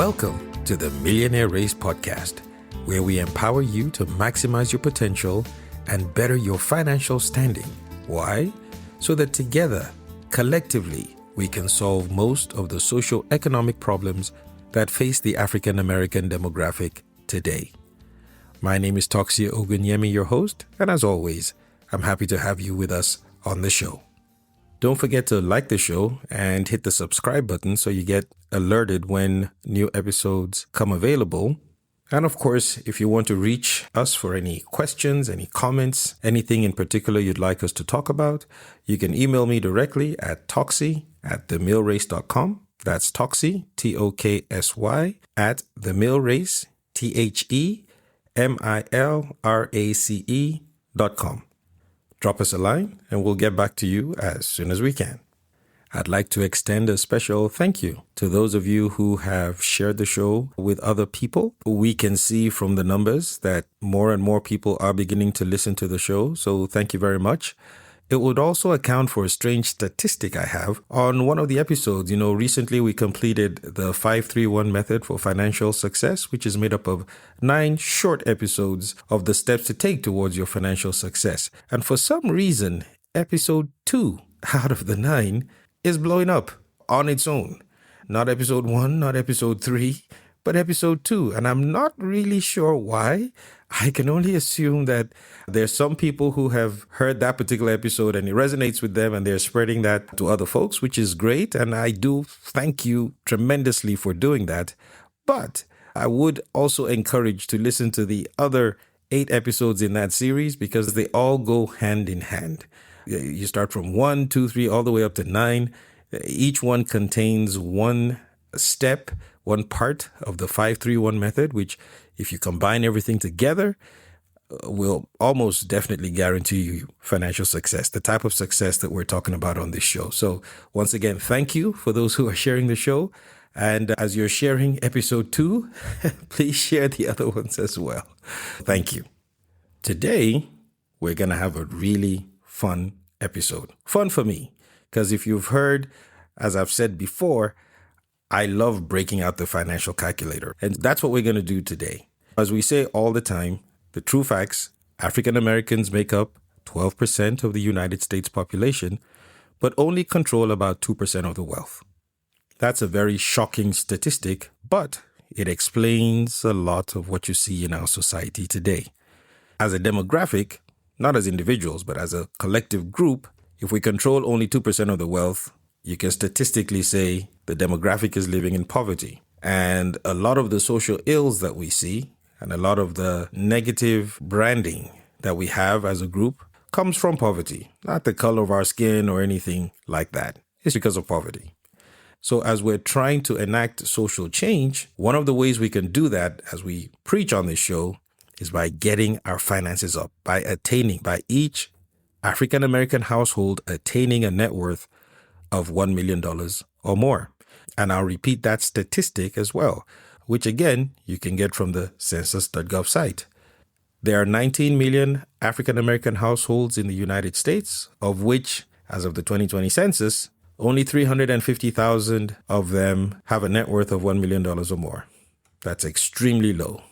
Welcome to the Millionaire Race Podcast, where we empower you to maximize your potential and better your financial standing. Why? So that together, collectively, we can solve most of the socio-economic problems that face the African American demographic today. My name is Toxia Ogunyemi, your host, and as always, I'm happy to have you with us on the show. Don't forget to like the show and hit the subscribe button so you get alerted when new episodes come available. And of course, if you want to reach us for any questions, any comments, anything in particular you'd like us to talk about, you can email me directly at toxy@themillrace.com. That's Toxy, Toksy, at themillrace, THEMILRACE.com. Drop us a line and we'll get back to you as soon as we can. I'd like to extend a special thank you to those of you who have shared the show with other people. We can see from the numbers that more and more people are beginning to listen to the show, so thank you very much. It would also account for a strange statistic I have on one of the episodes. Recently we completed the 531 method for financial success, which is made up of 9 short episodes of the steps to take towards your financial success. And for some reason, episode 2 out of the 9 is blowing up on its own. Not episode 1, not episode 3, but episode 2. And I'm not really sure why. I can only assume that there's some people who have heard that particular episode and it resonates with them and they're spreading that to other folks, which is great. And I do thank you tremendously for doing that. But I would also encourage to listen to the other 8 episodes in that series because they all go hand in hand. You start from 1, 2, 3, all the way up to 9. Each one contains one step, one part of the 531 method, which if you combine everything together, will almost definitely guarantee you financial success, the type of success that we're talking about on this show. So once again, thank you for those who are sharing the show. And as you're sharing episode 2, please share the other ones as well. Thank you. Today, we're going to have a really fun episode. Fun for me, because if you've heard, as I've said before, I love breaking out the financial calculator. And that's what we're going to do today. As we say all the time, the true facts, African Americans make up 12% of the United States population, but only control about 2% of the wealth. That's a very shocking statistic, but it explains a lot of what you see in our society today. As a demographic, not as individuals, but as a collective group, if we control only 2% of the wealth, you can statistically say the demographic is living in poverty. And a lot of the social ills that we see and a lot of the negative branding that we have as a group comes from poverty, not the color of our skin or anything like that. It's because of poverty. So as we're trying to enact social change, one of the ways we can do that as we preach on this show is by getting our finances up, by each African American household attaining a net worth of $1 million or more. And I'll repeat that statistic as well, which again, you can get from the census.gov site. There are 19 million African American households in the United States, of which, as of the 2020 census, only 350,000 of them have a net worth of $1 million or more. That's extremely low.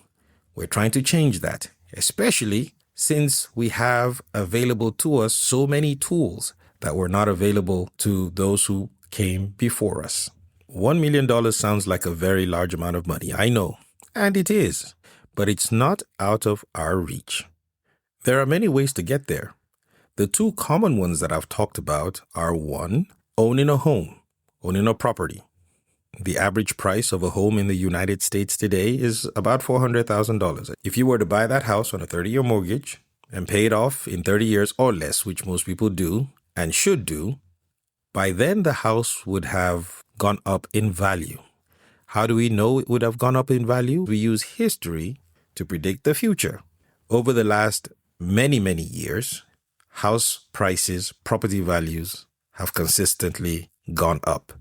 We're trying to change that, especially since we have available to us so many tools that were not available to those who came before us. $1 million sounds like a very large amount of money, I know, and it is, but it's not out of our reach. There are many ways to get there. The 2 common ones that I've talked about are 1, owning a home, owning a property. The average price of a home in the United States today is about $400,000. If you were to buy that house on a 30-year mortgage and pay it off in 30 years or less, which most people do and should do, by then the house would have gone up in value. How do we know it would have gone up in value? We use history to predict the future. Over the last many, many years, house prices, property values have consistently gone up.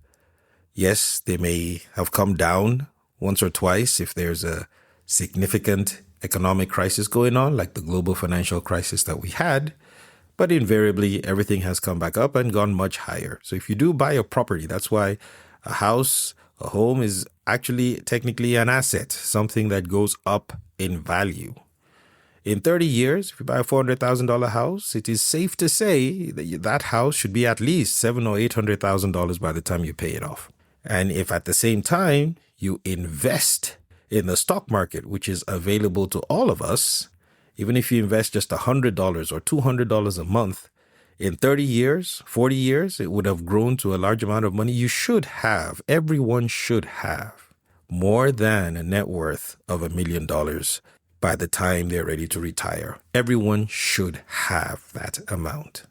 Yes, they may have come down once or twice if there's a significant economic crisis going on, like the global financial crisis that we had. But invariably, everything has come back up and gone much higher. So if you do buy a property, that's why a house A home is actually technically an asset, something that goes up in value. In 30 years, if you buy a $400,000 house, it is safe to say that that house should be at least $700,000 or $800,000 by the time you pay it off. And if at the same time you invest in the stock market, which is available to all of us, even if you invest just $100 or $200 a month, in 30 years, 40 years, it would have grown to a large amount of money. Everyone should have more than a net worth of $1 million by the time they're ready to retire. Everyone should have that amount.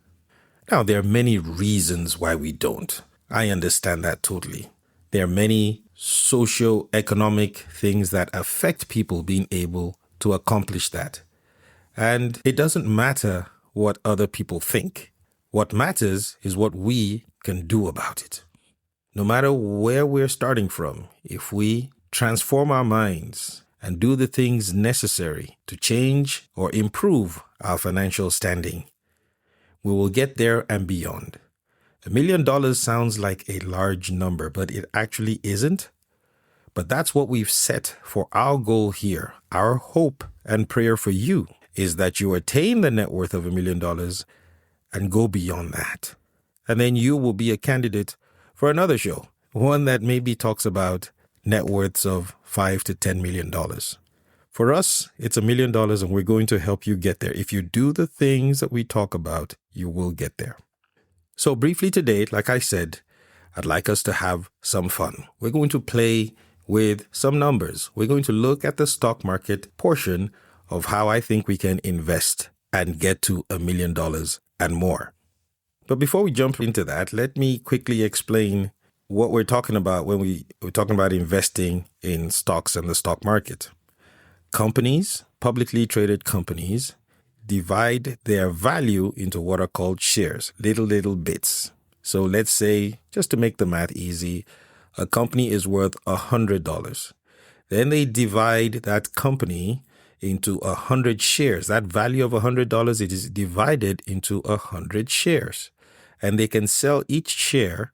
Now, there are many reasons why we don't. I understand that totally. There are many socio-economic things that affect people being able to accomplish that. And it doesn't matter what other people think. What matters is what we can do about it. No matter where we're starting from, if we transform our minds and do the things necessary to change or improve our financial standing, we will get there and beyond. $1 million sounds like a large number, but it actually isn't. But that's what we've set for our goal here. Our hope and prayer for you is that you attain the net worth of $1 million and go beyond that. And then you will be a candidate for another show, one that maybe talks about net worths of $5 to $10 million. For us, it's $1 million, and we're going to help you get there. If you do the things that we talk about, you will get there. So briefly today, like I said, I'd like us to have some fun. We're going to play with some numbers. We're going to look at the stock market portion of how I think we can invest and get to $1 million and more. But before we jump into that, let me quickly explain what we're talking about when we're talking about investing in stocks and the stock market. Companies, publicly traded companies, divide their value into what are called shares, little bits. So let's say, just to make the math easy, a company is worth $100. Then they divide that company into 100 shares. That value of $100, it is divided into 100 shares. And they can sell each share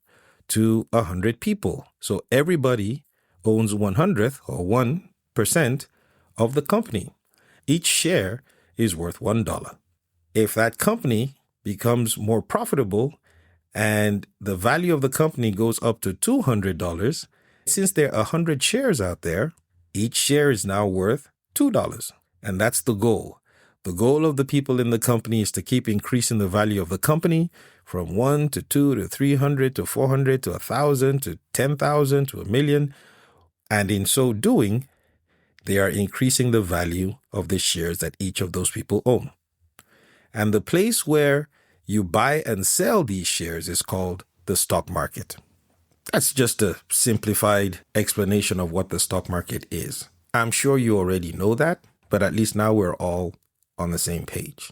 to 100 people. So everybody owns 1/100th or 1% of the company. Each share is worth $1. If that company becomes more profitable and the value of the company goes up to $200, since there are 100 shares out there, each share is now worth $2. And that's the goal. The goal of the people in the company is to keep increasing the value of the company from 1 to 2 to 300 to 400 to 1,000 to 10,000 to 1,000,000. And in so doing, they are increasing the value of the shares that each of those people own. And the place where you buy and sell these shares is called the stock market. That's just a simplified explanation of what the stock market is. I'm sure you already know that, but at least now we're all on the same page.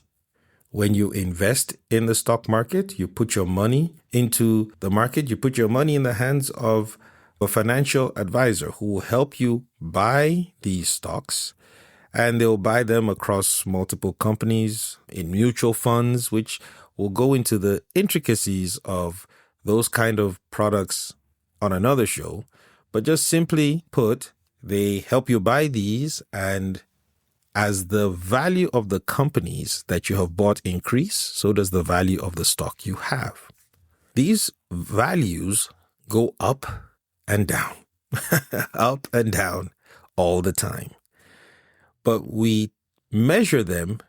When you invest in the stock market, you put your money into the market, you put your money in the hands of a financial advisor who will help you buy these stocks, and they'll buy them across multiple companies in mutual funds, which will go into the intricacies of those kind of products on another show. But just simply put, they help you buy these, and as the value of the companies that you have bought increase, so does the value of the stock you have. These values go up and down, up and down all the time. But we measure them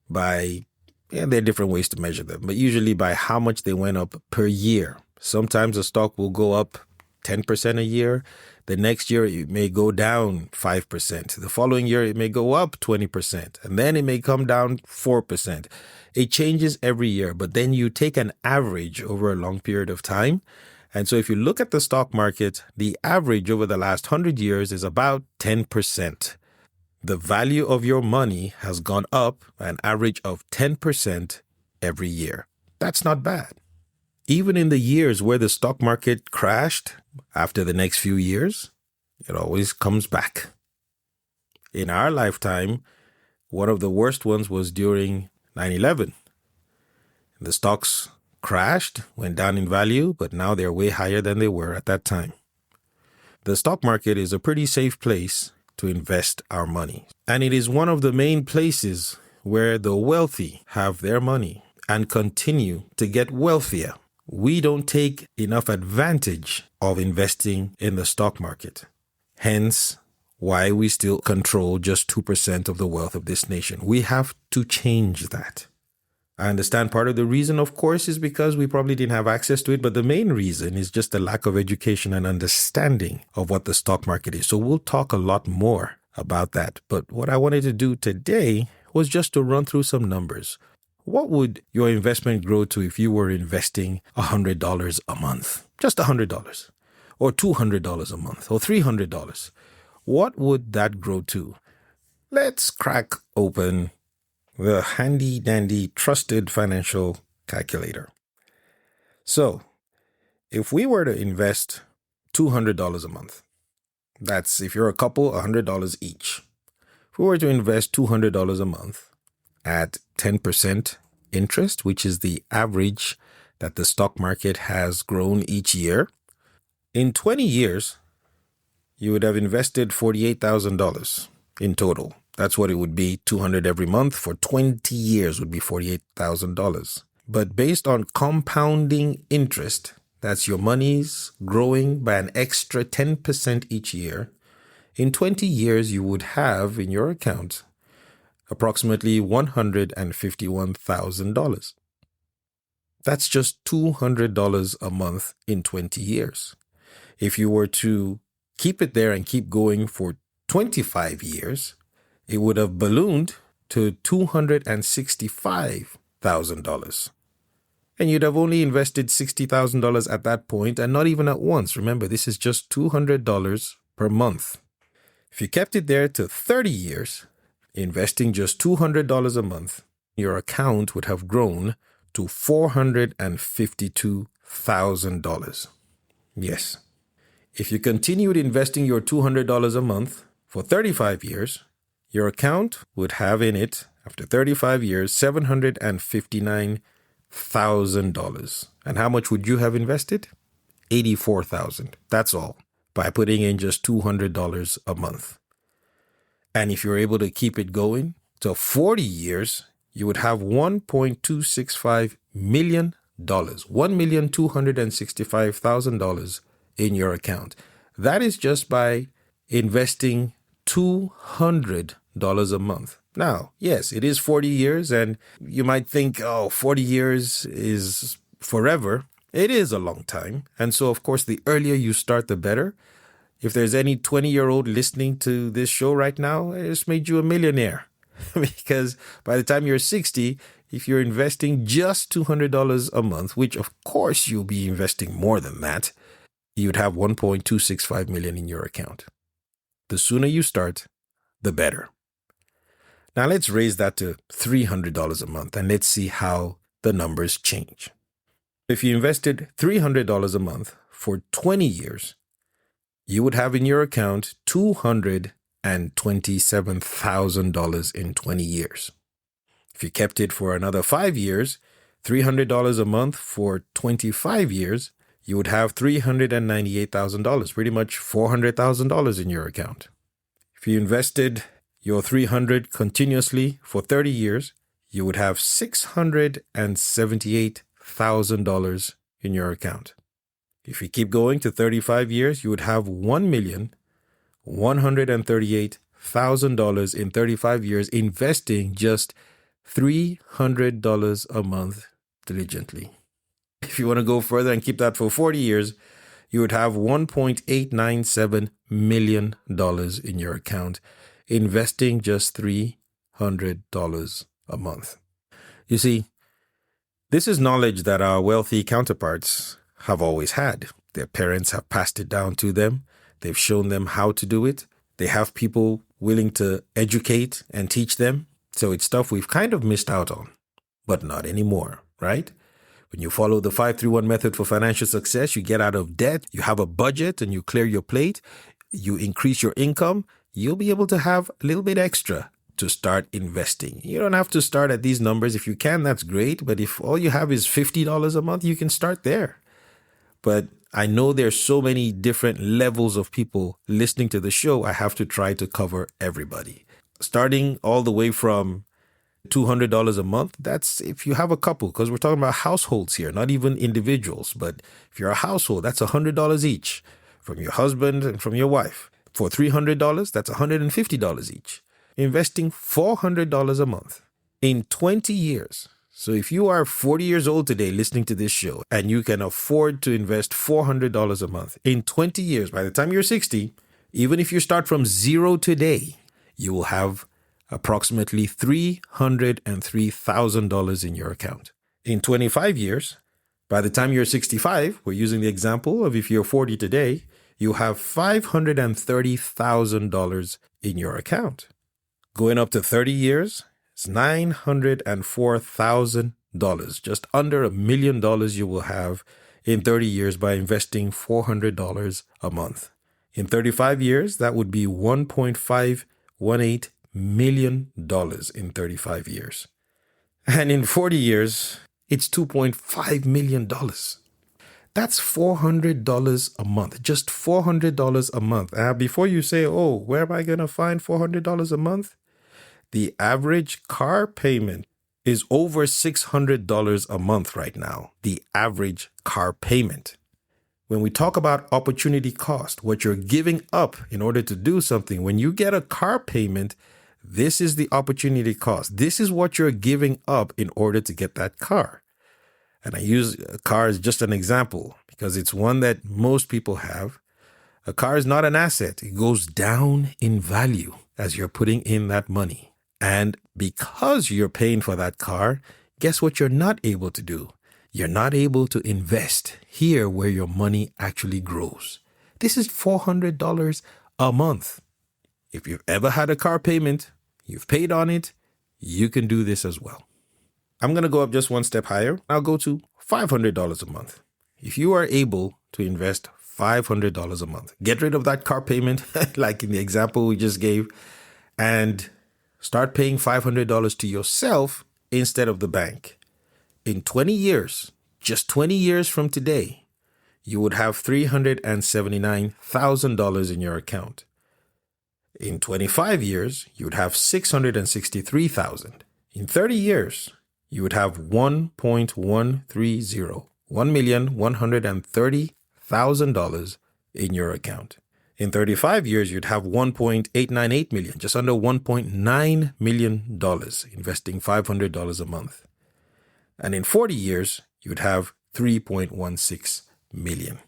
by, there are different ways to measure them, but usually by how much they went up per year. Sometimes a stock will go up 10% a year. The next year, it may go down 5%. The following year, it may go up 20%. And then it may come down 4%. It changes every year, but then you take an average over a long period of time. And so if you look at the stock market, the average over the last 100 years is about 10%. The value of your money has gone up an average of 10% every year. That's not bad. Even in the years where the stock market crashed, after the next few years, it always comes back. In our lifetime, one of the worst ones was during 9/11. The stocks crashed, went down in value, but now they're way higher than they were at that time. The stock market is a pretty safe place to invest our money. And it is one of the main places where the wealthy have their money and continue to get wealthier. We don't take enough advantage of investing in the stock market. Hence, why we still control just 2% of the wealth of this nation. We have to change that. I understand part of the reason, of course, is because we probably didn't have access to it, but the main reason is just the lack of education and understanding of what the stock market is. So we'll talk a lot more about that. But what I wanted to do today was just to run through some numbers. What would your investment grow to if you were investing $100 a month? Just $100, or $200 a month, or $300. What would that grow to? Let's crack open the handy dandy trusted financial calculator. So, if we were to invest $200 a month, that's if you're a couple, $100 each. If we were to invest $200 a month at 10% interest, which is the average that the stock market has grown each year, in 20 years, you would have invested $48,000 in total. That's what it would be. $200 every month for 20 years would be $48,000. But based on compounding interest, that's your money's growing by an extra 10% each year. In 20 years, you would have in your account approximately $151,000. That's just $200 a month in 20 years. If you were to keep it there and keep going for 25 years, it would have ballooned to $265,000. And you'd have only invested $60,000 at that point, and not even at once. Remember, this is just $200 per month. If you kept it there to 30 years, investing just $200 a month, your account would have grown to $452,000. Yes. If you continued investing your $200 a month for 35 years, your account would have in it, after 35 years, $759,000. And how much would you have invested? $84,000. That's all, by putting in just $200 a month. And if you're able to keep it going to 40 years, you would have $1.265 million, $1,265,000 in your account. That is just by investing $200 a month. Now, yes, it is 40 years, and you might think, 40 years is forever. It is a long time. And so, of course, the earlier you start, the better. If there's any 20-year-old listening to this show right now, I just made you a millionaire. Because by the time you're 60, if you're investing just $200 a month, which of course you'll be investing more than that, you'd have $1.265 million in your account. The sooner you start, the better. Now let's raise that to $300 a month, and let's see how the numbers change. If you invested $300 a month for 20 years, you would have in your account $227,000 in 20 years. If you kept it for another 5 years, $300 a month for 25 years, you would have $398,000, pretty much $400,000 in your account. If you invested your $300 continuously for 30 years, you would have $678,000 in your account. If you keep going to 35 years, you would have $1,138,000 in 35 years, investing just $300 a month diligently. If you want to go further and keep that for 40 years, you would have $1.897 million in your account, investing just $300 a month. You see, this is knowledge that our wealthy counterparts have always had. Their parents have passed it down to them. They've shown them how to do it. They have people willing to educate and teach them. So it's stuff we've kind of missed out on, but not anymore, right? When you follow the 531 method for financial success, you get out of debt, you have a budget, and you clear your plate, you increase your income, you'll be able to have a little bit extra to start investing. You don't have to start at these numbers. If you can, that's great. But if all you have is $50 a month, you can start there. But I know there's so many different levels of people listening to the show. I have to try to cover everybody. Starting all the way from $200 a month, that's if you have a couple, because we're talking about households here, not even individuals. But if you're a household, that's $100 each from your husband and from your wife. For $300, that's $150 each. Investing $400 a month in 20 years. So if you are 40 years old today listening to this show and you can afford to invest $400 a month in 20 years, by the time you're 60, even if you start from zero today, you will have approximately $303,000 in your account. In 25 years, by the time you're 65, we're using the example of if you're 40 today, you have $530,000 in your account. Going up to 30 years, it's $904,000. Just under $1 million you will have in 30 years by investing $400 a month. In 35 years, that would be $1.518 million in 35 years. And in 40 years, it's $2.5 million. That's $400 a month, just $400 a month. Before you say, oh, where am I going to find $400 a month? The average car payment is over $600 a month right now, the average car payment. When we talk about opportunity cost, what you're giving up in order to do something, when you get a car payment, this is the opportunity cost. This is what you're giving up in order to get that car. And I use a car as just an example because it's one that most people have. A car is not an asset. It goes down in value as you're putting in that money. And because you're paying for that car, guess what you're not able to do? You're not able to invest here where your money actually grows. This is $400 a month. If you've ever had a car payment, you've paid on it, you can do this as well. I'm going to go up just one step higher. I'll go to $500 a month. If you are able to invest $500 a month, get rid of that car payment, like in the example we just gave, and start paying $500 to yourself instead of the bank. In 20 years, just 20 years from today, you would have $379,000 in your account. In 25 years, you would have $663,000. In 30 years, you would have $1.130,000 in your account. In 35 years, you'd have $1.898 million, just under $1.9 million, investing $500 a month. And in 40 years, you'd have $3.16 million.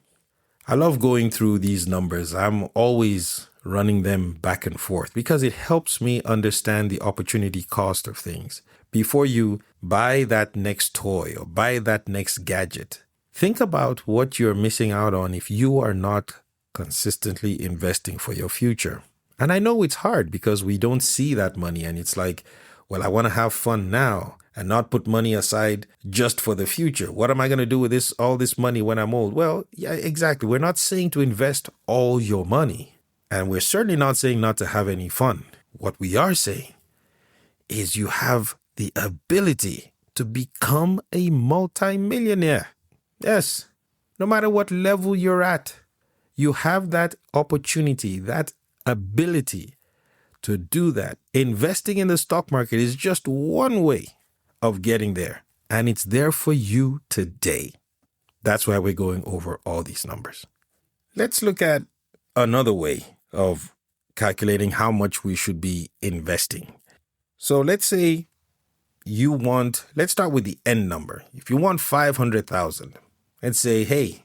I love going through these numbers. I'm always running them back and forth because it helps me understand the opportunity cost of things. Before you buy that next toy or buy that next gadget, think about what you're missing out on if you are not consistently investing for your future. And I know it's hard because we don't see that money and it's like, well, I want to have fun now and not put money aside just for the future. What am I going to do with all this money when I'm old? Well, yeah, exactly. We're not saying to invest all your money. And we're certainly not saying not to have any fun. What we are saying is you have the ability to become a multimillionaire. Yes, no matter what level you're at, you have that opportunity, that ability to do that. Investing in the stock market is just one way of getting there, and it's there for you today. That's why we're going over all these numbers. Let's look at another way of calculating how much we should be investing. So let's say let's start with the end number. If you want 500,000, let's say, hey,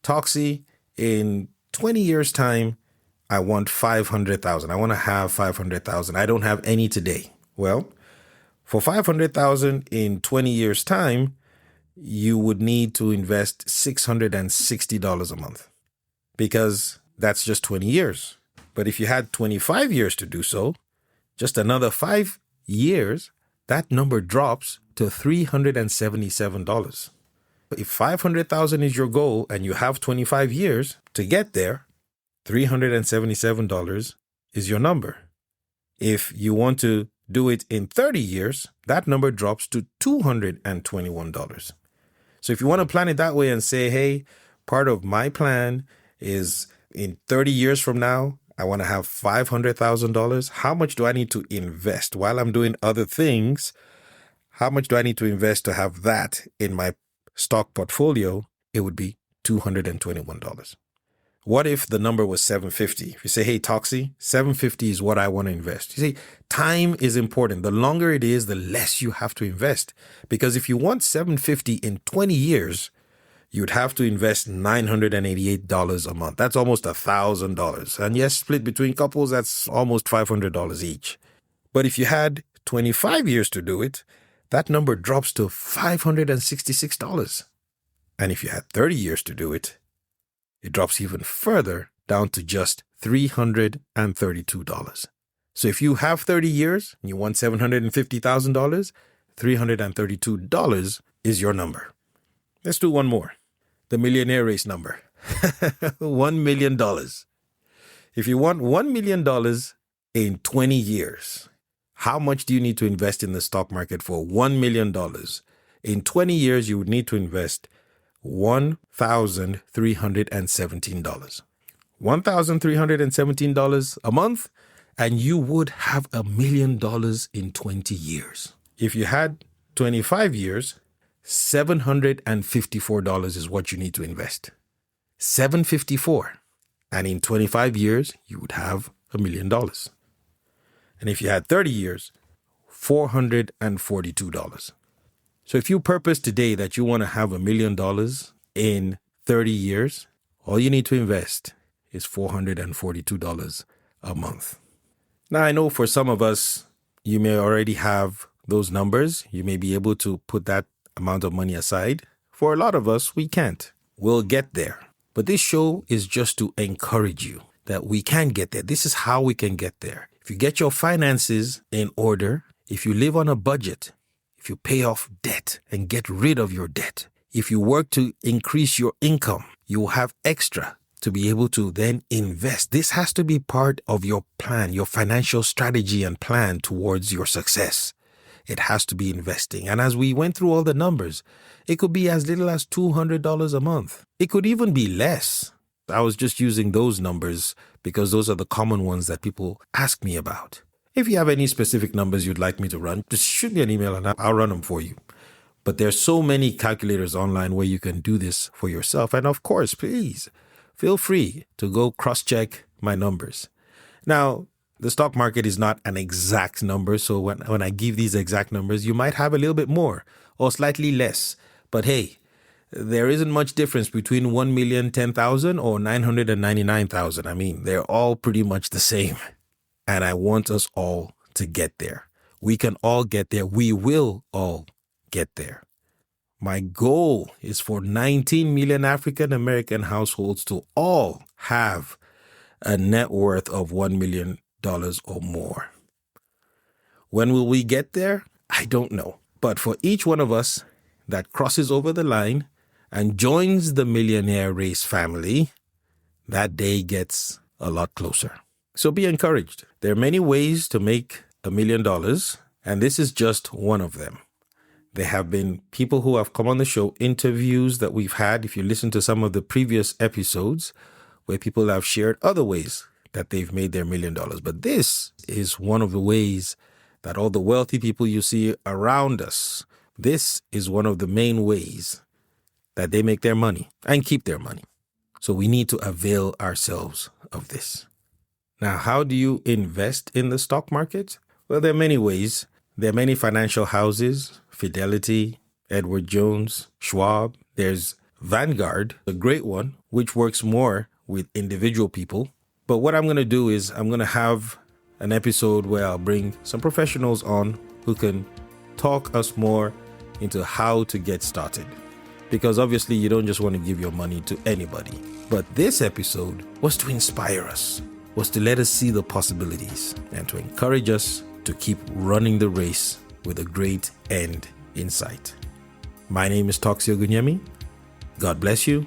Toxie, in 20 years' time, I want 500,000. I want to have 500,000. I don't have any today. Well, for 500,000 in 20 years' time, you would need to invest $660 a month because that's just 20 years. But if you had 25 years to do so, just another 5 years, that number drops to $377. If 500,000 is your goal and you have 25 years to get there, $377 is your number. If you want to do it in 30 years, that number drops to $221. So if you want to plan it that way and say, hey, Part of my plan is in 30 years from now, I want to have $500,000. How much do I need to invest while I'm doing other things? How much do I need to invest to have that in my stock portfolio? It would be $221. What if the number was 750? If you say, hey, Toxie, 750 is what I want to invest. You see, time is important. The longer it is, the less you have to invest. Because if you want 750 in 20 years, you'd have to invest $988 a month. That's almost $1,000. And yes, split between couples, that's almost $500 each. But if you had 25 years to do it, that number drops to $566. And if you had 30 years to do it, it drops even further down to just $332. So if you have 30 years and you want $750,000, $332 is your number. Let's do one more. The Millionaire Race number. $1 million. If you want $1 million in 20 years, how much do you need to invest in the stock market for $1 million? In 20 years, you would need to invest $1,317. $1,317 a month, and you would have $1 million in 20 years. If you had 25 years, $754 is what you need to invest. $754. And in 25 years, you would have $1 million. And if you had 30 years, $442. So if you purpose today that you want to have $1 million in 30 years, all you need to invest is $442 a month. Now, I know for some of us, you may already have those numbers. You may be able to put that amount of money aside. For a lot of us, we can't. We'll get there. But this show is just to encourage you that we can get there. This is how we can get there. If you get your finances in order, if you live on a budget, if you pay off debt and get rid of your debt, if you work to increase your income, you will have extra to be able to then invest. This has to be part of your plan, your financial strategy and plan towards your success. It has to be investing. And as we went through all the numbers, it could be as little as $200 a month. It could even be less. I was just using those numbers because those are the common ones that people ask me about. If you have any specific numbers you'd like me to run, just shoot me an email and I'll run them for you. But there's so many calculators online where you can do this for yourself. And of course, please feel free to go cross-check my numbers. Now, the stock market is not an exact number. So when I give these exact numbers, you might have a little bit more or slightly less. But hey, there isn't much difference between 1,010,000 or 999,000. I mean, they're all pretty much the same. And I want us all to get there. We can all get there. We will all get there. My goal is for 19 million African American households to all have a net worth of $1 million or more. When will we get there? I don't know. But for each one of us that crosses over the line and joins the Millionaire Race family, that day gets a lot closer. So be encouraged. There are many ways to make $1 million, and this is just one of them. There have been people who have come on the show, interviews that we've had. If you listen to some of the previous episodes where people have shared other ways that they've made their $1 million. But this is one of the ways that all the wealthy people you see around us, this is one of the main ways that they make their money and keep their money. So we need to avail ourselves of this. Now, how do you invest in the stock market? Well, there are many ways. There are many financial houses, Fidelity, Edward Jones, Schwab. There's Vanguard, a great one, which works more with individual people. But what I'm going to do is I'm going to have an episode where I'll bring some professionals on who can talk us more into how to get started. Because obviously you don't just want to give your money to anybody. But this episode was to inspire us, was to let us see the possibilities and to encourage us to keep running the race with a great end in sight. My name is Toxie Ogunyemi. God bless you,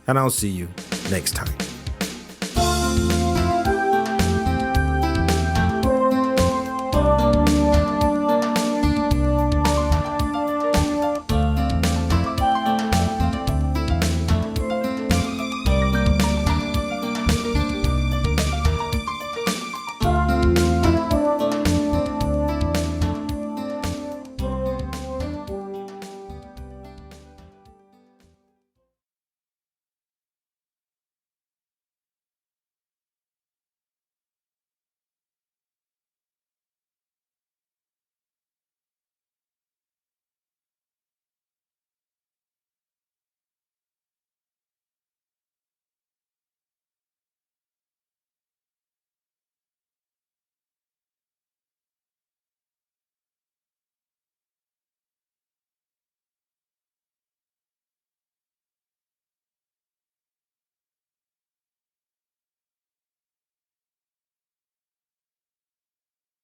and I'll see you next time.